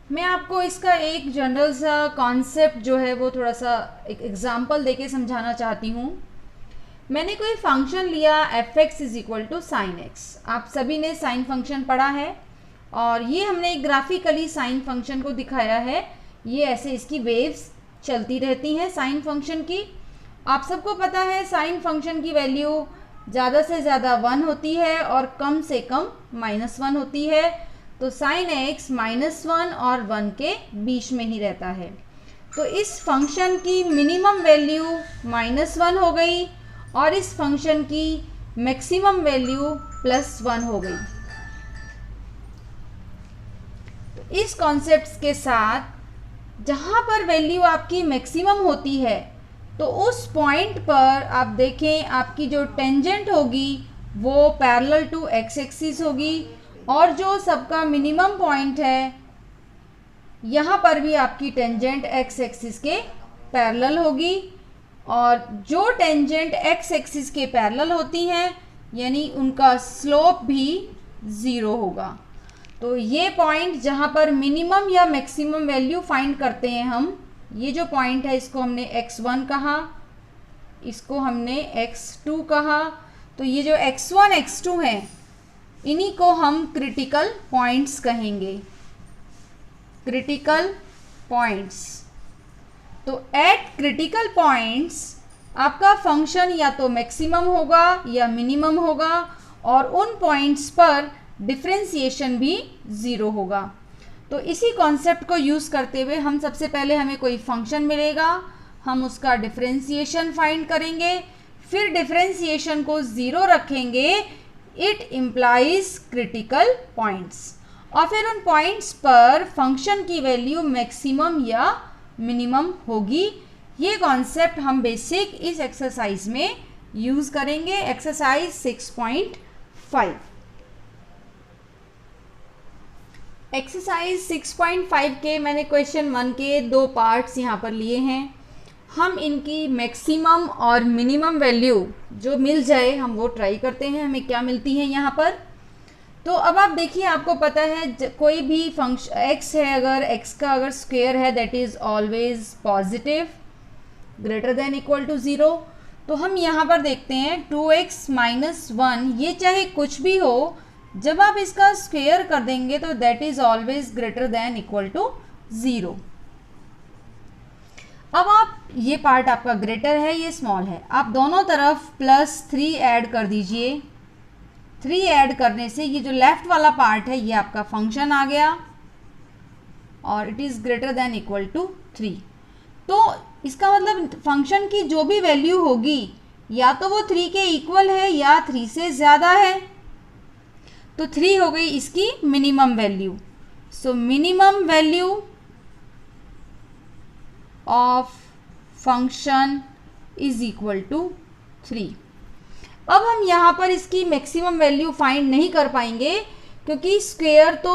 मैं आपको इसका एक जनरल सा कॉन्सेप्ट जो है वो थोड़ा सा एक एग्जांपल देके समझाना चाहती हूँ। मैंने कोई फंक्शन लिया f x is equal to sine x. आप सभी ने साइन फंक्शन पढ़ा है और ये हमने ग्राफिकली साइन फंक्शन को दिखाया है। ये ऐसे इसकी वेव्स चलती रहती हैं साइन फंक्शन की। आप सबको पता है साइन फंक्शन की वैल्यू ज़्यादा से ज़्यादा 1 होती है और कम से कम -1 होती है। तो साइन एक्स -1 और 1 के बीच में ही रहता है। तो इस फंक्शन की मिनिमम वैल्यू -1 हो गई और इस फंक्शन की मैक्सिमम वैल्यू +1 हो गई। तो इस कॉन्सेप्ट के साथ जहाँ पर वैल्यू आपकी मैक्सिमम होती है तो उस पॉइंट पर आप देखें आपकी जो टेंजेंट होगी वो पैरेलल टू एक्स एक्सिस होगी और जो सबका मिनिमम पॉइंट है यहाँ पर भी आपकी टेंजेंट एक्स एक्सिस के पैरेलल होगी। और जो टेंजेंट एक्स एक्सिस के पैरेलल होती हैं यानी उनका स्लोप भी 0 होगा। तो ये पॉइंट जहाँ पर मिनिमम या मैक्सिमम वैल्यू फाइंड करते हैं हम, ये जो पॉइंट है इसको हमने x1 कहा, इसको हमने x2 कहा। तो ये जो x1 x2 हैं इन्हीं को हम क्रिटिकल पॉइंट्स कहेंगे, क्रिटिकल पॉइंट्स। तो एट क्रिटिकल पॉइंट्स आपका फंक्शन या तो मैक्सिमम होगा या मिनिमम होगा और उन पॉइंट्स पर डिफरेंशिएशन भी 0 होगा। तो इसी कॉन्सेप्ट को यूज़ करते हुए हम सबसे पहले हमें कोई फंक्शन मिलेगा, हम उसका डिफरेंशिएशन फाइंड करेंगे, फिर डिफरेंशिएशन को 0 रखेंगे, इट इम्प्लाइज क्रिटिकल पॉइंट्स, और फिर उन पॉइंट्स पर फंक्शन की वैल्यू मैक्सिमम या मिनिमम होगी। ये कॉन्सेप्ट हम बेसिक इस एक्सरसाइज में यूज़ करेंगे, एक्सरसाइज 6.5। एक्सरसाइज 6.5 के मैंने क्वेश्चन 1 के 2 पार्ट्स यहाँ पर लिए हैं। हम इनकी मैक्सिमम और मिनिमम वैल्यू जो मिल जाए हम वो ट्राई करते हैं, हमें क्या मिलती है यहाँ पर। तो अब आप देखिए, आपको पता है कोई भी फंक्शन x है, अगर x का अगर स्क्वायर है that is always positive greater than equal to 0। तो हम यहाँ पर देखते हैं 2x - 1, ये चाहे कुछ भी हो, जब आप इसका स्क्वायर कर देंगे तो that is always greater than equal to 0। अब आप ये पार्ट आपका ग्रेटर है, ये स्मॉल है, आप दोनों तरफ +3 ऐड कर दीजिए। 3 ऐड करने से ये जो लेफ्ट वाला पार्ट है ये आपका फंक्शन आ गया और it is greater than equal to 3। तो इसका मतलब फंक्शन की जो भी वैल्यू होगी या तो वो 3 के इक्वल है या 3 से ज़्यादा है। तो 3 हो गई इसकी minimum value. So minimum value of function is equal to 3। अब हम यहाँ पर इसकी मैक्सिमम वैल्यू फाइंड नहीं कर पाएंगे क्योंकि स्क्वायर तो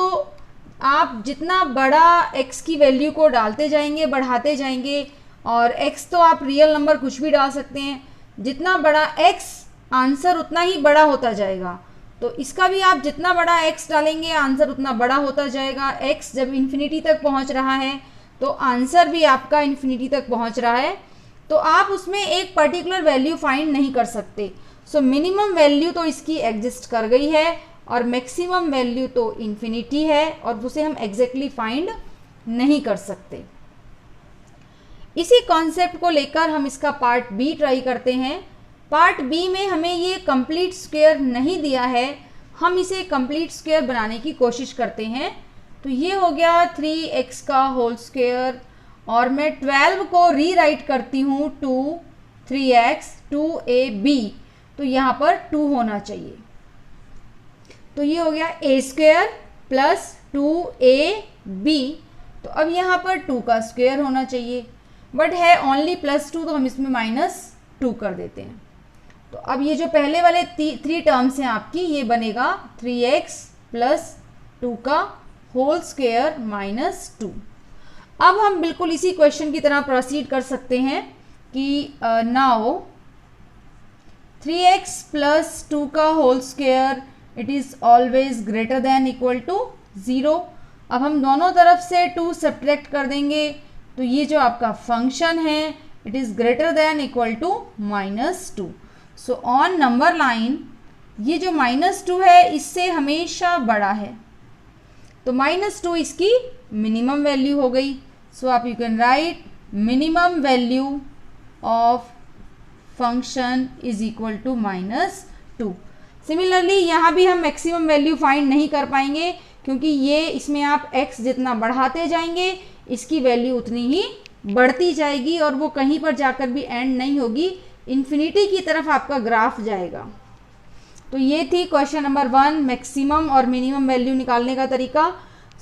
आप जितना बड़ा x की वैल्यू को डालते जाएंगे, बढ़ाते जाएंगे, और x तो आप रियल नंबर कुछ भी डाल सकते हैं, जितना बड़ा x आंसर उतना ही बड़ा होता जाएगा। तो इसका भी आप जितना बड़ा x डालेंगे आंसर उतना बड़ा होता जाएगा। x जब इन्फिनिटी तक पहुंच रहा है तो आंसर भी आपका इन्फिनिटी तक पहुंच रहा है, तो आप उसमें एक पर्टिकुलर वैल्यू फाइंड नहीं कर सकते। सो मिनिमम वैल्यू तो इसकी एग्जिस्ट कर गई है और मैक्सिमम वैल्यू तो इन्फिनिटी है और उसे हम एग्जैक्टली फाइंड नहीं कर सकते। इसी कॉन्सेप्ट को लेकर हम इसका पार्ट बी ट्राई करते हैं। पार्ट बी में हमें ये कंप्लीट स्क्वायर नहीं दिया है, हम इसे कंप्लीट स्क्वायर बनाने की कोशिश करते हैं। तो ये हो गया 3x का होल स्क्वायर और मैं 12 को रीराइट करती हूँ 2 3x 2ab, तो यहाँ पर 2 होना चाहिए। तो ये हो गया a² + 2ab। तो अब यहाँ पर 2 का स्क्वायर होना चाहिए, बट है ओनली +2 तो हम इसमें -2 कर देते हैं। तो अब ये जो पहले वाले 3 टर्म्स हैं आपकी, ये बनेगा 3x + 2 का होल स्क्वायर -2। अब हम बिल्कुल इसी क्वेश्चन की तरह प्रोसीड कर सकते हैं कि नाउ 3x + 2 का whole square it is always greater than equal to 0। अब हम दोनों तरफ से 2 सब्ट्रैक्ट कर देंगे, तो ये जो आपका फंक्शन है it is greater than equal to -2। So on number line ये जो -2 है इससे हमेशा बड़ा है, तो -2 इसकी मिनिमम वैल्यू हो गई। सो आप you can write minimum value of function is equal to -2। Similarly यहाँ भी हम मैक्सिमम वैल्यू फाइंड नहीं कर पाएंगे, क्योंकि ये इसमें आप x जितना बढ़ाते जाएंगे इसकी वैल्यू उतनी ही बढ़ती जाएगी और वो कहीं पर जाकर भी एंड नहीं होगी, इन्फिनिटी की तरफ आपका ग्राफ जाएगा। तो ये थी क्वेश्चन नंबर 1, मैक्सिमम और मिनिमम वैल्यू निकालने का तरीका।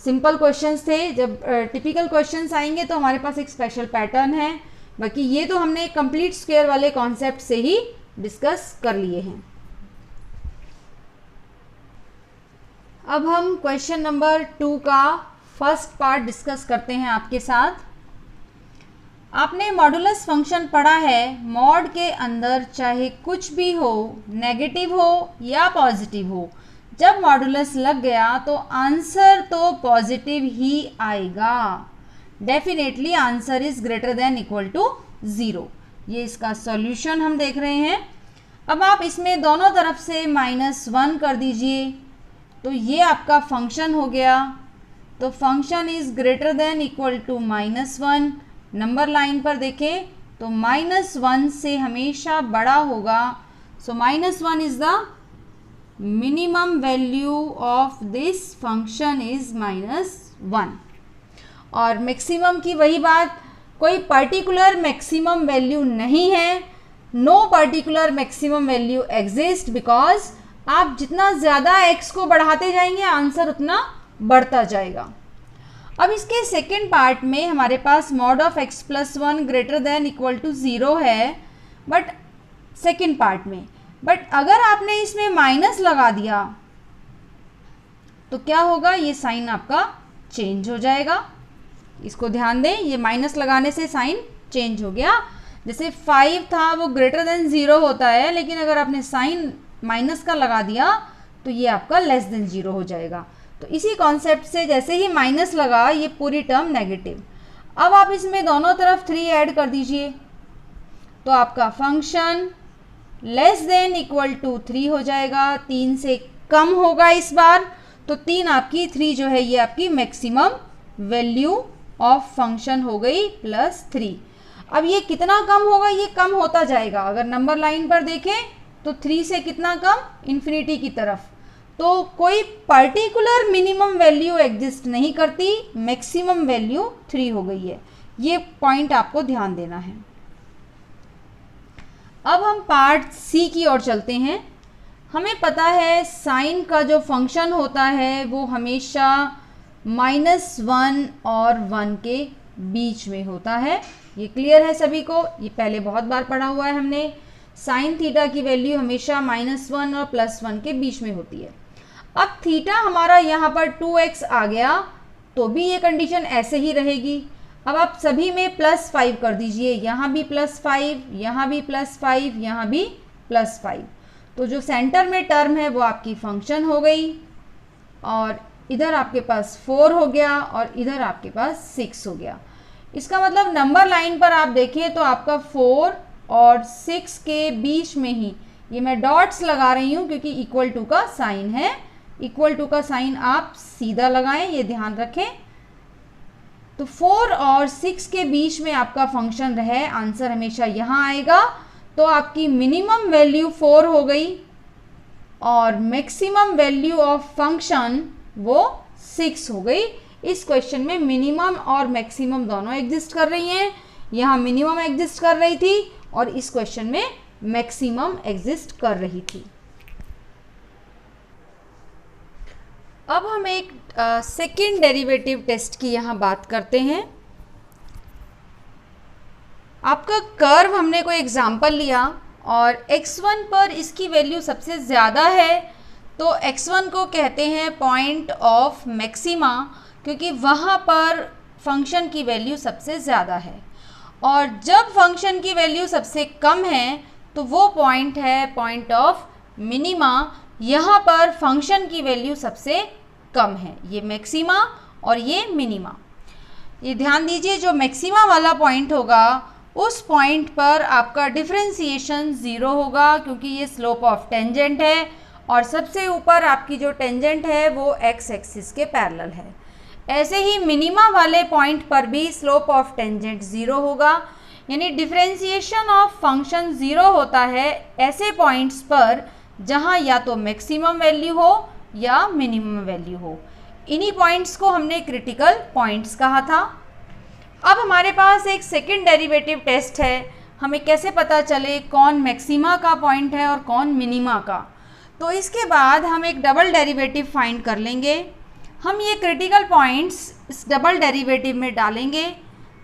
सिंपल क्वेश्चंस थे। जब टिपिकल क्वेश्चंस आएंगे तो हमारे पास एक स्पेशल पैटर्न है, बाकी ये तो हमने कंप्लीट स्क्वायर वाले कॉन्सेप्ट से ही डिस्कस कर लिए हैं। अब हम क्वेश्चन नंबर 2 का फर्स्ट पार्ट डिस्कस करते हैं आपके साथ। आपने मॉडुलस फंक्शन पढ़ा है, मॉड के अंदर चाहे कुछ भी हो, नेगेटिव हो या पॉजिटिव हो, जब मॉडुलस लग गया तो आंसर तो पॉजिटिव ही आएगा। Definitely answer is greater than equal to 0। ये इसका सॉल्यूशन हम देख रहे हैं। अब आप इसमें दोनों तरफ से -1 कर दीजिए, तो ये आपका फंक्शन हो गया। तो function is greater than equal to -1। Number line पर देखें तो -1 से हमेशा बड़ा होगा। So -1 is the minimum value of this function is -1। और मैक्सिमम की वही बात, कोई पर्टिकुलर मैक्सिमम वैल्यू नहीं है, no particular maximum value exist, because आप जितना ज़्यादा x को बढ़ाते जाएंगे आंसर उतना बढ़ता जाएगा। अब इसके सेकेंड पार्ट में हमारे पास mod of x + 1 greater than equal to 0 है, बट सेकेंड पार्ट में, बट अगर आपने इसमें माइनस लगा दिया तो क्या होगा, ये साइन आपका चेंज हो जाएगा। इसको ध्यान दें, ये माइनस लगाने से साइन चेंज हो गया। जैसे 5 था वो ग्रेटर देन 0 होता है, लेकिन अगर आपने साइन माइनस का लगा दिया तो ये आपका लेस देन 0 हो जाएगा। तो इसी कॉन्सेप्ट से जैसे ही माइनस लगा ये पूरी टर्म नेगेटिव। अब आप इसमें दोनों तरफ 3 ऐड कर दीजिए, तो आपका function less than equal to 3 हो जाएगा। 3 से कम होगा इस बार, तो 3 जो है ये आपकी मैक्सिमम वैल्यू ऑफ फंक्शन हो गई +3। अब ये कितना कम होगा, ये कम होता जाएगा। अगर नंबर लाइन पर देखें तो 3 से कितना कम, इन्फिनिटी की तरफ। तो कोई पर्टिकुलर मिनिमम वैल्यू एग्जिस्ट नहीं करती, मैक्सिमम वैल्यू 3 हो गई है। ये पॉइंट आपको ध्यान देना है। अब हम पार्ट सी की ओर चलते हैं। हमें पता है साइन का जो फंक्शन होता है वो हमेशा -1 और 1 के बीच में होता है। ये क्लियर है सभी को, ये पहले बहुत बार पढ़ा हुआ है हमने। साइन थीटा की वैल्यू हमेशा -1 और +1 के बीच में होती है। अब थीटा हमारा यहाँ पर 2x आ गया तो भी ये कंडीशन ऐसे ही रहेगी। अब आप सभी में +5 कर दीजिए, यहाँ भी +5, यहाँ भी +5, यहाँ भी +5। तो जो सेंटर में टर्म है वो आपकी फंक्शन हो गई, और इधर आपके पास 4 हो गया और इधर आपके पास 6 हो गया। इसका मतलब नंबर लाइन पर आप देखें तो आपका 4 और 6 के बीच में ही, ये मैं डॉट्स लगा रही हूँ क्योंकि इक्वल टू का साइन है, इक्वल टू का साइन आप सीधा लगाएं, ये ध्यान रखें। तो 4 और 6 के बीच में आपका फंक्शन रहे, आंसर हमेशा यहाँ आएगा। तो आपकी मिनिमम वैल्यू 4 हो गई और मैक्सिमम वैल्यू ऑफ फंक्शन वो 6 हो गई। इस क्वेश्चन में मिनिमम और मैक्सिमम दोनों एग्जिस्ट कर रही हैं। यहाँ मिनिमम एग्जिस्ट कर रही थी और इस क्वेश्चन में मैक्सिमम एग्जिस्ट कर रही थी। अब हम एक सेकेंड डेरिवेटिव टेस्ट की यहाँ बात करते हैं। आपका कर्व हमने कोई एग्जाम्पल लिया और x1 पर इसकी वैल्यू सबसे ज़्यादा है, तो x1 को कहते हैं पॉइंट ऑफ मैक्सिमा, क्योंकि वहाँ पर फंक्शन की वैल्यू सबसे ज़्यादा है। और जब फंक्शन की वैल्यू सबसे कम है तो वो पॉइंट है पॉइंट ऑफ मिनिमा। यहाँ पर फंक्शन की वैल्यू सबसे कम है, ये मैक्सिमा और ये मिनिमा। ये ध्यान दीजिए, जो मैक्सिमा वाला पॉइंट होगा उस पॉइंट पर आपका डिफरेंशिएशन 0 होगा, क्योंकि ये स्लोप ऑफ टेंजेंट है और सबसे ऊपर आपकी जो टेंजेंट है वो एक्स एक्सिस के पैरेलल है। ऐसे ही मिनिमा वाले पॉइंट पर भी स्लोप ऑफ टेंजेंट 0 होगा, यानी डिफरेंशिएशन ऑफ फंक्शन 0 होता है ऐसे पॉइंट्स पर जहाँ या तो मैक्सिमम वैल्यू हो या मिनिमम वैल्यू हो। इन्हीं पॉइंट्स को हमने क्रिटिकल पॉइंट्स कहा था। अब हमारे पास एक सेकंड डेरिवेटिव टेस्ट है, हमें कैसे पता चले कौन मैक्सिमा का पॉइंट है और कौन मिनिमा का। तो इसके बाद हम एक डबल डेरिवेटिव फाइंड कर लेंगे। हम ये क्रिटिकल पॉइंट्स इस डबल डेरिवेटिव में डालेंगे।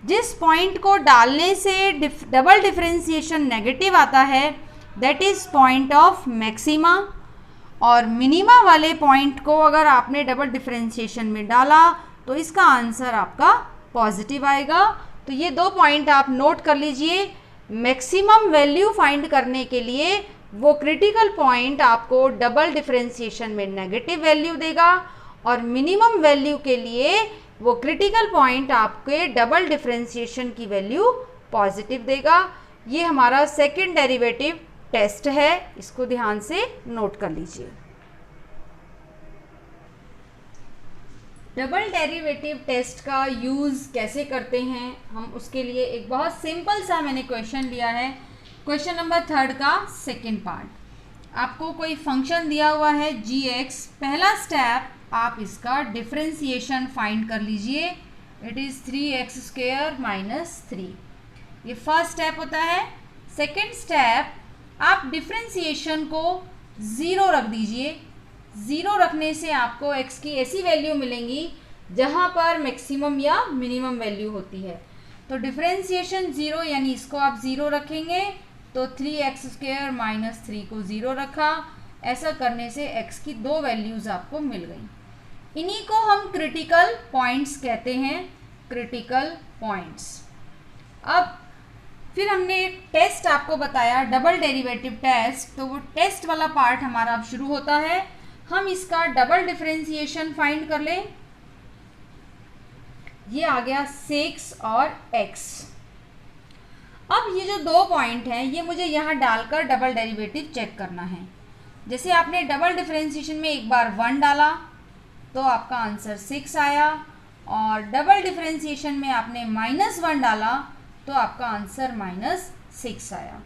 जिस पॉइंट को डालने से डबल डिफरेंशिएशन नेगेटिव आता है that is point of maxima, और मिनिमा वाले पॉइंट को अगर आपने डबल डिफरेंशिएशन में डाला तो इसका आंसर आपका पॉजिटिव आएगा। तो ये दो पॉइंट आप नोट कर लीजिए। मैक्सिमम वैल्यू फाइंड करने के लिए वो क्रिटिकल पॉइंट आपको डबल डिफरेंशिएशन में नेगेटिव वैल्यू देगा, और मिनिमम वैल्यू के लिए वो क्रिटिकल पॉइंट आपके डबल डिफरेंशिएशन की वैल्यू पॉजिटिव देगा। ये हमारा सेकंड डेरिवेटिव टेस्ट है, इसको ध्यान से नोट कर लीजिए। डबल डेरिवेटिव टेस्ट का यूज़ कैसे करते हैं हम, उसके लिए एक बहुत सिंपल सा मैंने क्वेश्चन लिया है। क्वेश्चन नंबर 3 का सेकंड पार्ट। आपको कोई फंक्शन दिया हुआ है g(x), पहला स्टेप आप इसका डिफरेंशिएशन फाइंड कर लीजिए। इट इज़ 3x² - 3, ये फर्स्ट स्टेप होता है। सेकंड स्टेप आप डिफरेंशिएशन को 0 रख दीजिए। 0 रखने से आपको x की ऐसी वैल्यू मिलेंगी जहाँ पर मैक्सिमम या मिनिमम वैल्यू होती है। तो डिफरेंशिएशन 0 यानी इसको आप 0 रखेंगे, तो 3x² - 3 को 0 रखा। ऐसा करने से x की दो वैल्यूज़ आपको मिल गई। इन्हीं को हम क्रिटिकल पॉइंट्स कहते हैं, क्रिटिकल पॉइंट्स। अब फिर हमने एक टेस्ट आपको बताया, डबल डेरिवेटिव टेस्ट। तो वो टेस्ट वाला पार्ट हमारा अब शुरू होता है। हम इसका डबल डिफरेंशिएशन फाइंड कर लें। ये आ गया 6 और x। अब ये जो दो पॉइंट हैं ये मुझे यहाँ डालकर डबल डेरिवेटिव चेक करना है। जैसे आपने डबल डिफरेंशिएशन में एक बार 1 डाला तो आपका आंसर 6 आया, और डबल डिफरेंशिएशन में आपने -1 डाला तो आपका आंसर -6 आया।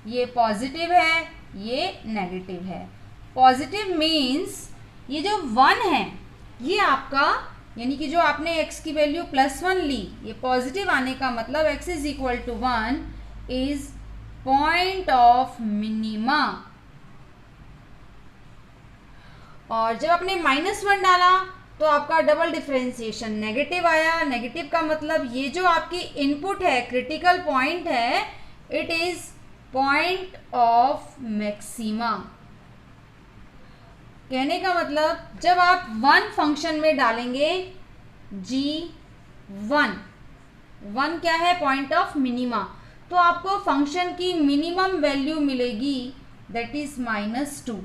ये पॉजिटिव है, ये नेगेटिव है। पॉजिटिव मीन्स ये जो 1 है ये आपका, यानी कि जो आपने x की वैल्यू +1 ली, ये पॉजिटिव आने का मतलब x = 1 is point of minima. और जब आपने -1 डाला तो आपका डबल डिफरेंशिएशन नेगेटिव आया। नेगेटिव का मतलब ये जो आपकी इनपुट है, क्रिटिकल पॉइंट है, it is point of maxima. कहने का मतलब जब आप 1 फंक्शन में डालेंगे g1, 1 क्या है, पॉइंट ऑफ मिनिमा, तो आपको फंक्शन की मिनिमम वैल्यू मिलेगी, that is -2,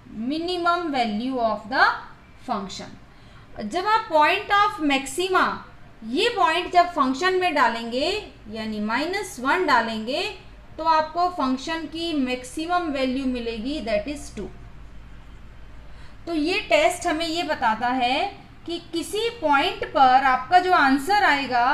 minimum value of the function. जब आप पॉइंट ऑफ मैक्सिमा, ये पॉइंट जब फंक्शन में डालेंगे यानी -1 डालेंगे तो आपको फंक्शन की मैक्सिमम वैल्यू मिलेगी, दैट इज 2। तो ये टेस्ट हमें ये बताता है कि किसी पॉइंट पर आपका जो आंसर आएगा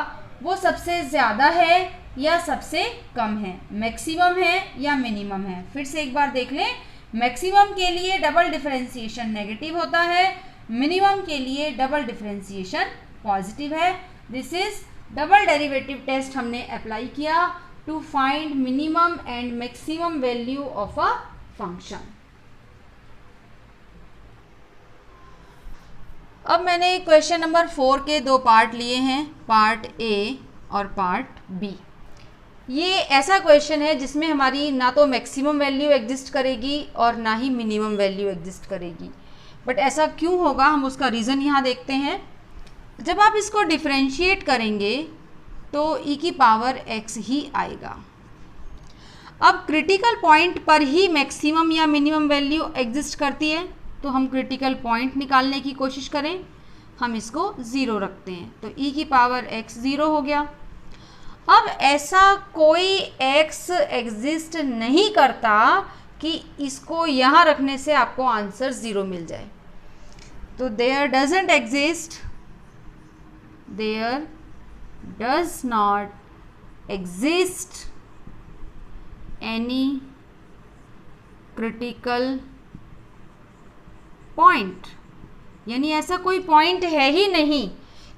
वो सबसे ज़्यादा है या सबसे कम है, मैक्सिमम है या मिनिमम है। फिर से एक बार देख लें, मैक्सिमम के लिए डबल डिफरेंशिएशन नेगेटिव होता है, मिनिमम के लिए डबल डिफरेंशिएशन पॉजिटिव है। This is double derivative test हमने अप्लाई किया to find minimum and maximum value of a function. अब मैंने क्वेश्चन नंबर 4 के दो पार्ट लिए हैं, पार्ट ए और पार्ट बी। ये ऐसा क्वेश्चन है जिसमें हमारी ना तो मैक्सिमम वैल्यू एग्जिस्ट करेगी और ना ही मिनिमम वैल्यू एग्जिस्ट करेगी। बट ऐसा क्यों होगा, हम उसका रीज़न यहाँ देखते हैं। जब आप इसको डिफरेंशिएट करेंगे तो e की पावर x ही आएगा। अब क्रिटिकल पॉइंट पर ही मैक्सिमम या मिनिमम वैल्यू एग्जिस्ट करती है, तो हम क्रिटिकल पॉइंट निकालने की कोशिश करें। हम इसको 0 रखते हैं, तो e की पावर x 0 हो गया। अब ऐसा कोई x एग्जिस्ट नहीं करता कि इसको यहाँ रखने से आपको आंसर 0 मिल जाए। तो there doesn't exist, there does not exist any critical point, यानी ऐसा कोई पॉइंट है ही नहीं,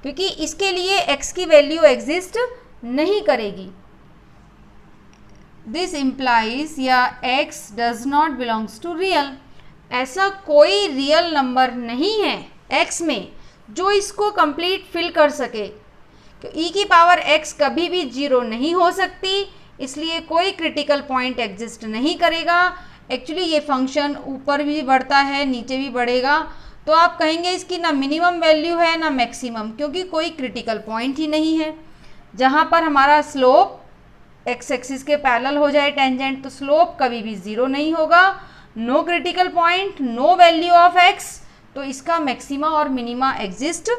क्योंकि इसके लिए x की वैल्यू एग्जिस्ट नहीं करेगी। दिस इम्प्लाइज या x does not belongs to real, ऐसा कोई रियल नंबर नहीं है x में जो इसको कंप्लीट फिल कर सके। तो e की पावर x कभी भी 0 नहीं हो सकती, इसलिए कोई क्रिटिकल पॉइंट एग्जिस्ट नहीं करेगा। एक्चुअली ये फंक्शन ऊपर भी बढ़ता है, नीचे भी बढ़ेगा, तो आप कहेंगे इसकी ना मिनिमम वैल्यू है ना मैक्सिमम, क्योंकि कोई क्रिटिकल पॉइंट ही नहीं है। जहाँ पर हमारा स्लोप एक्स एक्सिस के पैरेलल हो जाए टेंजेंट, तो स्लोप कभी भी 0 नहीं होगा। No critical point, no value of x, तो इसका मैक्सिमा और मिनिमा एग्जिस्ट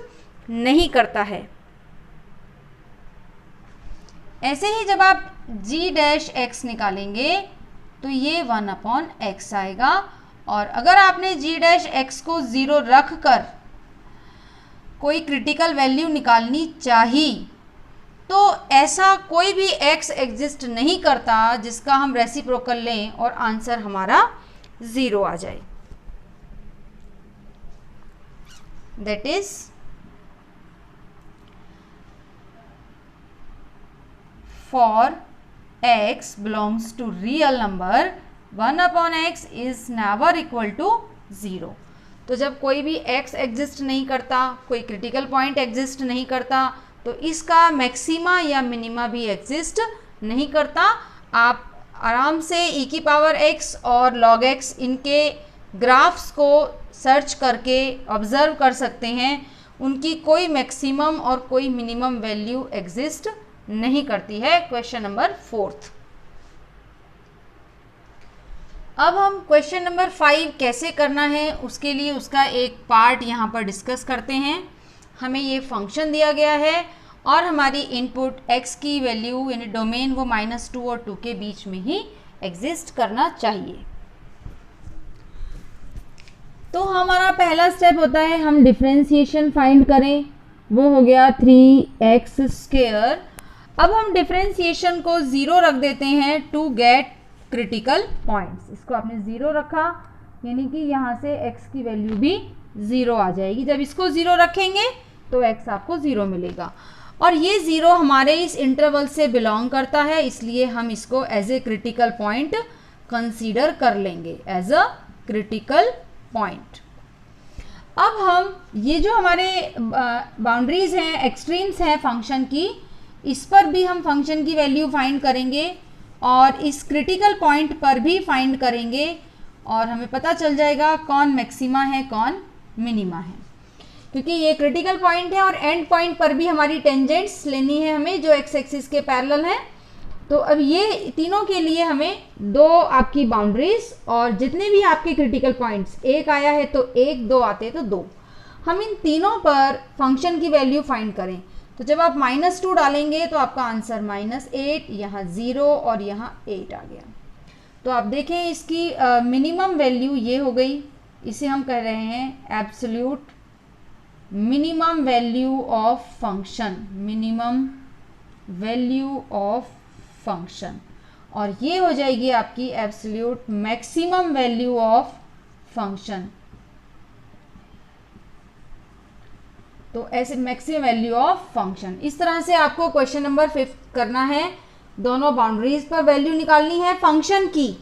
नहीं करता है। ऐसे ही जब आप g डैश x निकालेंगे तो ये 1/x आएगा, और अगर आपने g डैश x को 0 रख कर कोई क्रिटिकल वैल्यू निकालनी चाहिए, तो ऐसा कोई भी x एग्जिस्ट नहीं करता जिसका हम रेसिप्रोकल लें और आंसर हमारा 0 आ जाए। That is for x belongs to real number 1/x is never equal to 0। तो जब कोई भी x एग्जिस्ट नहीं करता, कोई क्रिटिकल पॉइंट एग्जिस्ट नहीं करता, तो इसका मैक्सिमा या मिनिमा भी एग्जिस्ट नहीं करता। आप आराम से e की पावर x और log x इनके ग्राफ्स को सर्च करके ऑब्जर्व कर सकते हैं, उनकी कोई मैक्सिमम और कोई मिनिमम वैल्यू एग्जिस्ट नहीं करती है। Question number 4। अब हम क्वेश्चन नंबर 5 कैसे करना है उसके लिए उसका एक पार्ट यहाँ पर डिस्कस करते हैं। हमें ये फंक्शन दिया गया है और हमारी इनपुट x की वैल्यू यानी डोमेन वो -2 और 2 के बीच में ही एग्जिस्ट करना चाहिए। तो हमारा पहला स्टेप होता है हम डिफरेंशिएशन फाइंड करें, वो हो गया 3x²। अब हम डिफरेंशिएशन को 0 रख देते हैं टू गेट क्रिटिकल पॉइंट्स। इसको आपने 0 रखा, यानी कि यहाँ से x की वैल्यू भी 0 आ जाएगी। जब इसको 0 रखेंगे तो x आपको 0 मिलेगा, और ये 0 हमारे इस इंटरवल से बिलोंग करता है, इसलिए हम इसको as a critical point consider कर लेंगे, एज अ क्रिटिकल पॉइंट। अब हम ये जो हमारे बाउंड्रीज हैं, एक्सट्रीम्स हैं फंक्शन की, इस पर भी हम फंक्शन की वैल्यू फाइंड करेंगे और इस क्रिटिकल पॉइंट पर भी फाइंड करेंगे, और हमें पता चल जाएगा कौन मैक्सिमा है कौन मिनिमा है, क्योंकि ये क्रिटिकल पॉइंट है और एंड पॉइंट पर भी हमारी टेंजेंट्स लेनी है हमें जो एक्स एक्सिस के पैरेलल है। तो अब ये तीनों के लिए हमें 2 आपकी बाउंड्रीज और जितने भी आपके क्रिटिकल पॉइंट्स, 1 आया है तो 1, 2 आते हैं तो 2, हम इन तीनों पर फंक्शन की वैल्यू फाइंड करें। तो जब आप -2 डालेंगे तो आपका आंसर -8, यहाँ 0 और यहाँ 8 आ गया। तो आप देखें इसकी मिनिमम वैल्यू ये हो गई, इसे हम कह रहे हैं absolute minimum value of function, minimum value of function, और ये हो जाएगी आपकी absolute maximum value of function. तो ऐसे मैक्सिमम वैल्यू ऑफ फंक्शन, इस तरह से आपको क्वेश्चन नंबर 5 करना है। दोनों बाउंड्रीज पर वैल्यू निकालनी है फंक्शन की,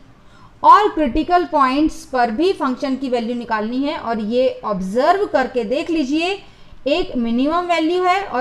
और क्रिटिकल पॉइंट्स पर भी फंक्शन की वैल्यू निकालनी है, और ये ऑब्जर्व करके देख लीजिए एक मिनिमम वैल्यू है और